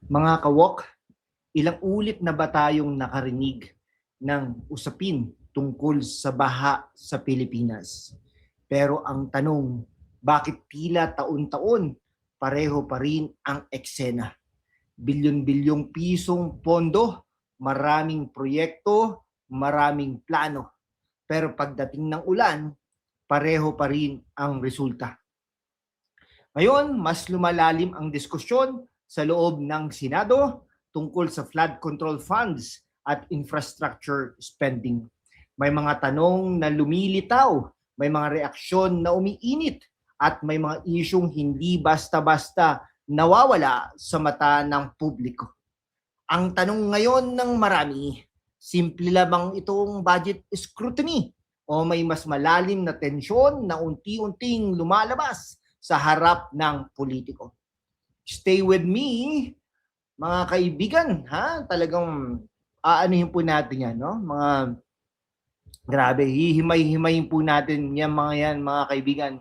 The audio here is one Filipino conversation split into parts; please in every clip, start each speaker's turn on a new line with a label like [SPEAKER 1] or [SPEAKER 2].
[SPEAKER 1] Mga kawok, ilang ulit na ba tayong nakarinig ng usapin tungkol sa baha sa Pilipinas? Pero ang tanong, bakit tila taon-taon pareho pa rin ang eksena? Bilyon-bilyong pisong pondo, maraming proyekto, maraming plano. Pero pagdating ng ulan, pareho pa rin ang resulta. Ngayon, mas lumalalim ang diskusyon sa loob ng Senado tungkol sa flood control funds at infrastructure spending. May mga tanong na lumilitaw, may mga reaksyon na umiinit, at may mga isyong hindi basta-basta nawawala sa mata ng publiko. Ang tanong ngayon ng marami, simple lamang itong budget scrutiny o may mas malalim na tensyon na unti-unting lumalabas sa harap ng politiko? Stay with me, mga kaibigan, ha? Talagang aanuhin po natin yan, no? Mga grabe, hihimay-himayin po natin yan mga kaibigan.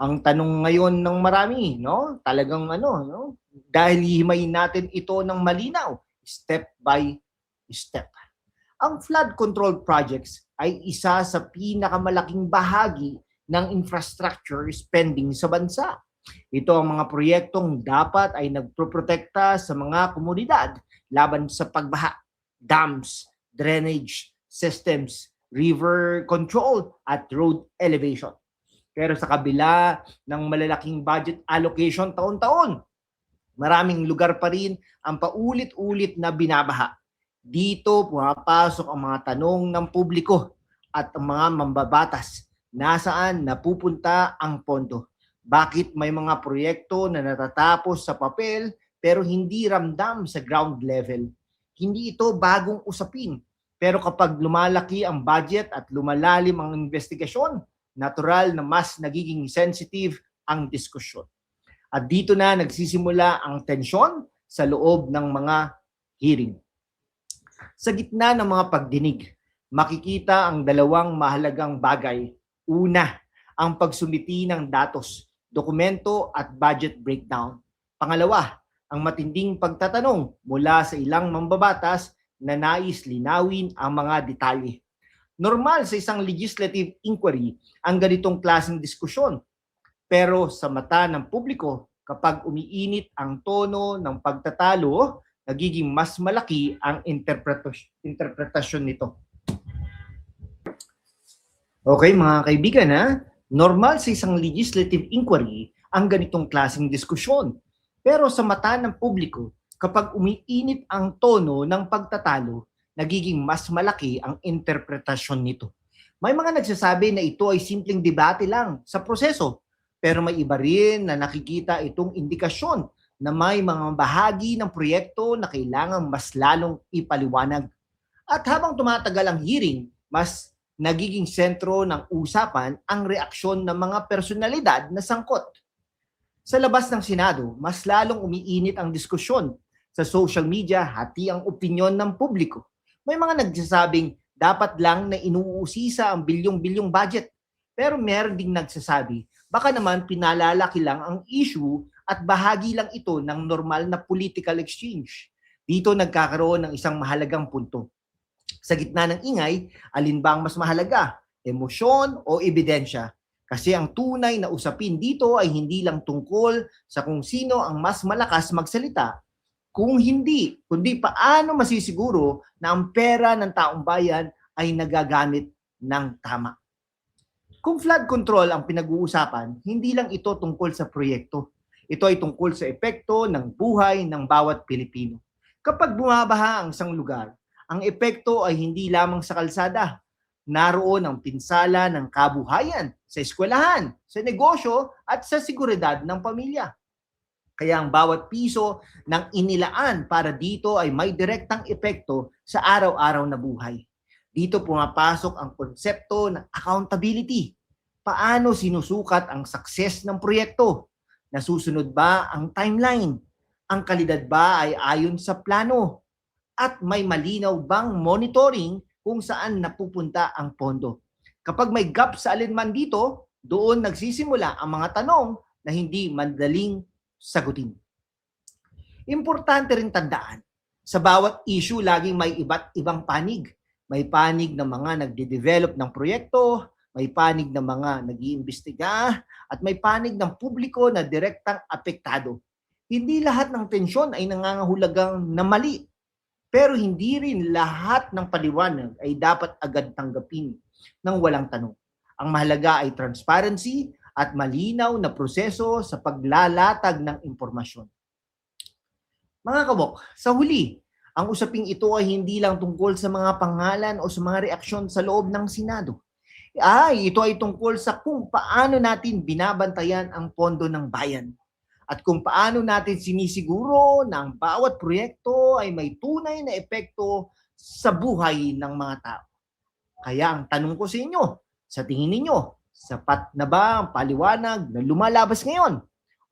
[SPEAKER 1] Ang tanong ngayon ng marami, no? Talagang no? Dahil hihimayin natin ito ng malinaw, step by step. Ang flood control projects ay isa sa pinakamalaking bahagi ng infrastructure spending sa bansa. Ito ang mga proyektong dapat ay nagproprotekta sa mga komunidad laban sa pagbaha, dams, drainage systems, river control at road elevation. Pero sa kabila ng malalaking budget allocation taon-taon, maraming lugar pa rin ang paulit-ulit na binabaha. Dito pumapasok ang mga tanong ng publiko at ang mga mambabatas. Nasaan napupunta ang pondo? Bakit may mga proyekto na natatapos sa papel pero hindi ramdam sa ground level? Hindi ito bagong usapin. Pero kapag lumalaki ang budget at lumalalim ang investigasyon, natural na mas nagiging sensitive ang diskusyon. At dito na nagsisimula ang tensyon sa loob ng mga hearing. Sa gitna ng mga pagdinig, makikita ang dalawang mahalagang bagay. Una, ang pagsumiti ng datos, dokumento at budget breakdown. Pangalawa, ang matinding pagtatanong mula sa ilang mambabatas na nais linawin ang mga detalye. Normal sa isang legislative inquiry ang ganitong klaseng diskusyon. Pero sa mata ng publiko, kapag umiinit ang tono ng pagtatalo, nagiging mas malaki ang interpretasyon nito. Okay, mga kaibigan, ha? Normal sa isang legislative inquiry ang ganitong klaseng diskusyon. Pero sa mata ng publiko, kapag umiinit ang tono ng pagtatalo, nagiging mas malaki ang interpretasyon nito. May mga nagsasabi na ito ay simpleng debate lang sa proseso, pero may iba rin na nakikita itong indikasyon na may mga bahagi ng proyekto na kailangang mas lalong ipaliwanag. At habang tumatagal ang hearing, mas nagiging sentro ng usapan ang reaksyon ng mga personalidad na sangkot. Sa labas ng Senado, mas lalong umiinit ang diskusyon. Sa social media, hati ang opinyon ng publiko. May mga nagsasabing dapat lang na inuusisa ang bilyong-bilyong budget. Pero meron ding nagsasabi, baka naman pinalalaki lang ang issue at bahagi lang ito ng normal na political exchange. Dito nagkakaroon ng isang mahalagang punto. Sa gitna ng ingay, alin ba ang mas mahalaga? Emosyon o ebidensya? Kasi ang tunay na usapin dito ay hindi lang tungkol sa kung sino ang mas malakas magsalita, kung hindi, kundi paano masisiguro na ang pera ng taong bayan ay nagagamit ng tama. Kung flood control ang pinag-uusapan, hindi lang ito tungkol sa proyekto. Ito ay tungkol sa epekto ng buhay ng bawat Pilipino. Kapag bumabaha ang isang lugar, ang epekto ay hindi lamang sa kalsada. Naroon ang pinsala ng kabuhayan sa eskwelahan, sa negosyo at sa seguridad ng pamilya. Kaya ang bawat piso ng inilaan para dito ay may direktang epekto sa araw-araw na buhay. Dito pumapasok ang konsepto ng accountability. Paano sinusukat ang success ng proyekto? Nasusunod ba ang timeline? Ang kalidad ba ay ayon sa plano? At may malinaw bang monitoring kung saan napupunta ang pondo? Kapag may gap sa alinman dito, doon nagsisimula ang mga tanong na hindi madaling sagutin. Importante rin tandaan, sa bawat issue laging may iba't ibang panig. May panig ng mga nagde-develop ng proyekto, may panig ng mga nag-iimbestiga, at may panig ng publiko na direktang apektado. Hindi lahat ng tensyon ay nangangahulugang na mali, pero hindi rin lahat ng paliwanag ay dapat agad tanggapin ng walang tanong. Ang mahalaga ay transparency at malinaw na proseso sa paglalatag ng impormasyon. Mga kawok, sa huli, ang usaping ito ay hindi lang tungkol sa mga pangalan o sa mga reaksyon sa loob ng Senado. Ito ay tungkol sa kung paano natin binabantayan ang pondo ng bayan at kung paano natin sinisiguro na ang bawat proyekto ay may tunay na epekto sa buhay ng mga tao. Kaya ang tanong ko sa inyo, sa tingin ninyo, sapat na ba ang paliwanag na lumalabas ngayon?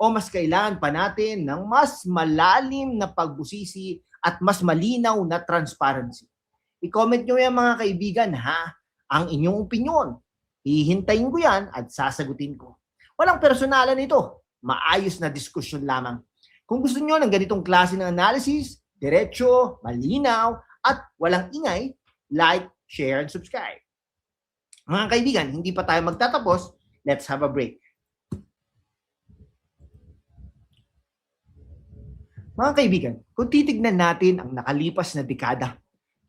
[SPEAKER 1] O mas kailangan pa natin ng mas malalim na pagbusisi at mas malinaw na transparency? I-comment nyo yan mga kaibigan ha, ang inyong opinyon. Hihintayin ko yan at sasagutin ko. Walang personalan ito, maayos na diskusyon lamang. Kung gusto nyo ng ganitong klase ng analysis, diretso, malinaw, at walang ingay, like, share, and subscribe. Mga kaibigan, hindi pa tayo magtatapos. Let's have a break. Mga kaibigan, kung titignan natin ang nakalipas na dekada,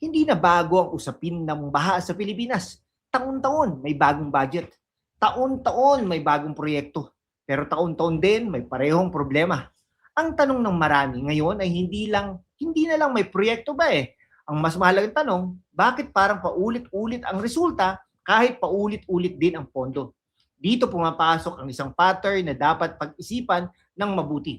[SPEAKER 1] hindi na bago ang usapin ng baha sa Pilipinas. Taon-taon may bagong budget. Taon-taon may bagong proyekto. Pero taon-taon din may parehong problema. Ang tanong ng marami ngayon ay hindi na lang may proyekto ba eh. Ang mas mahalagang tanong, bakit parang paulit-ulit ang resulta kahit paulit-ulit din ang pondo? Dito pumapasok ang isang pattern na dapat pag-isipan ng mabuti.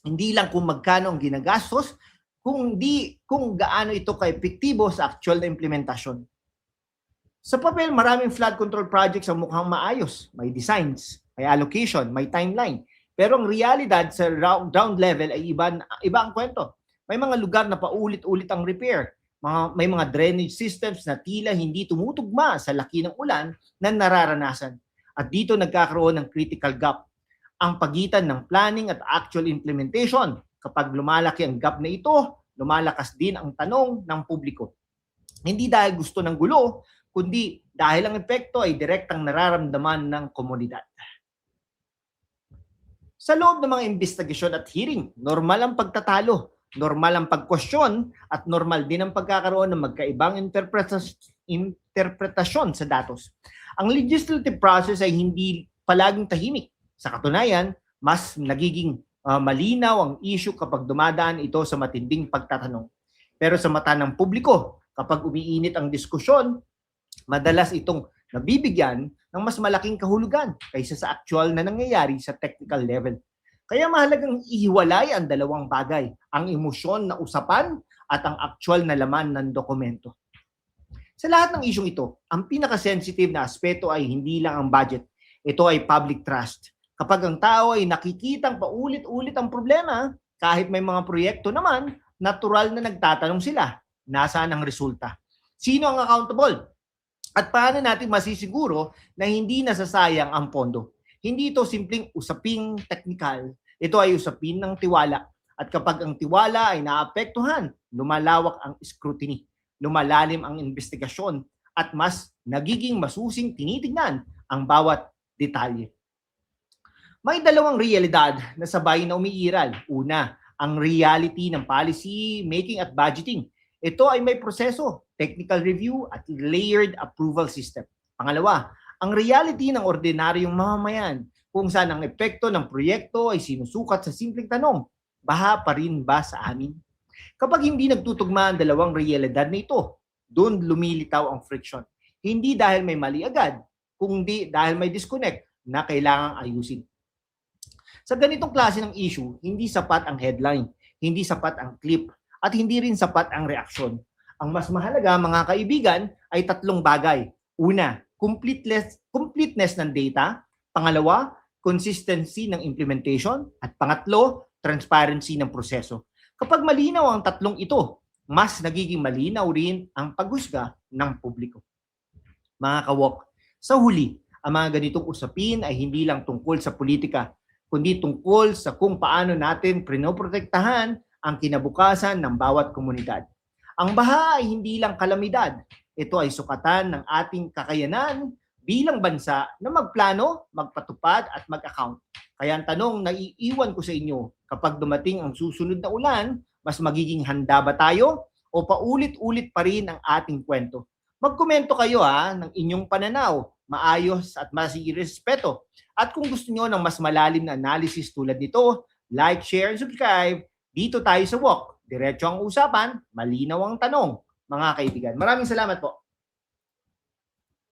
[SPEAKER 1] Hindi lang kung magkano ang ginagastos, kundi kung gaano ito ka-epektibo sa actual na implementasyon. Sa papel, maraming flood control projects ang mukhang maayos. May designs, may allocation, may timeline. Pero ang realidad sa ground level ay iba ang kwento. May mga lugar na paulit-ulit ang repair. May mga drainage systems na tila hindi tumutugma sa laki ng ulan na nararanasan. At dito nagkakaroon ng critical gap. Ang pagitan ng planning at actual implementation. Kapag lumalaki ang gap na ito, lumalakas din ang tanong ng publiko. Hindi dahil gusto ng gulo, kundi dahil ang epekto ay direktang nararamdaman ng komunidad. Sa loob ng mga investigasyon at hearing, normal ang pagtatalo, normal ang pagkwestiyon, at normal din ang pagkakaroon ng magkaibang interpretasyon sa datos. Ang legislative process ay hindi palaging tahimik. Sa katunayan, mas nagiging malinaw ang issue kapag dumadaan ito sa matinding pagtatanong. Pero sa mata ng publiko, kapag umiinit ang diskusyon, madalas itong nabibigyan ng mas malaking kahulugan kaysa sa actual na nangyayari sa technical level. Kaya mahalagang ihiwalay ang dalawang bagay, ang emosyon na usapan at ang actual na laman ng dokumento. Sa lahat ng isyong ito, ang pinaka-sensitive na aspeto ay hindi lang ang budget. Ito ay public trust. Kapag ang tao ay nakikitang paulit-ulit ang problema, kahit may mga proyekto naman, natural na nagtatanong sila, nasaan ang resulta? Sino ang accountable? At paano natin masisiguro na hindi nasasayang ang pondo? Hindi ito simpleng usaping teknikal. Ito ay usapin ng tiwala. At kapag ang tiwala ay naapektuhan, lumalawak ang scrutiny, lumalalim ang investigasyon, at mas nagiging masusing tinitingnan ang bawat detalye. May dalawang realidad na sabay na umiiral. Una, ang reality ng policy making at budgeting. Ito ay may proseso, technical review at layered approval system. Pangalawa, ang reality ng ordinaryong mamamayan, kung saan ang epekto ng proyekto ay sinusukat sa simpleng tanong, baha pa rin ba sa amin? Kapag hindi nagtutugma ang dalawang realidad na ito, doon lumilitaw ang friction. Hindi dahil may mali agad, kundi dahil may disconnect na kailangang ayusin. Sa ganitong klase ng issue, hindi sapat ang headline, hindi sapat ang clip, at hindi rin sapat ang reaksyon. Ang mas mahalaga, mga kaibigan, ay tatlong bagay. Una, completeness ng data. Pangalawa, consistency ng implementation. At pangatlo, transparency ng proseso. Kapag malinaw ang tatlong ito, mas nagiging malinaw rin ang paghusga ng publiko. Mga kawok, sa huli, ang mga ganitong usapin ay hindi lang tungkol sa politika, kundi tungkol sa kung paano natin pinoprotektahan ang kinabukasan ng bawat komunidad. Ang baha ay hindi lang kalamidad. Ito ay sukatan ng ating kakayanan bilang bansa na magplano, magpatupad at mag-account. Kaya ang tanong na iiwan ko sa inyo, kapag dumating ang susunod na ulan, mas magiging handa ba tayo o paulit-ulit pa rin ang ating kwento? Magkomento kayo ng inyong pananaw, maayos at masirespeto. At kung gusto nyo ng mas malalim na analysis tulad nito, like, share, and subscribe. Dito tayo sa Walk. Diretso ang usapan, malinaw ang tanong, mga kaibigan. Maraming salamat po.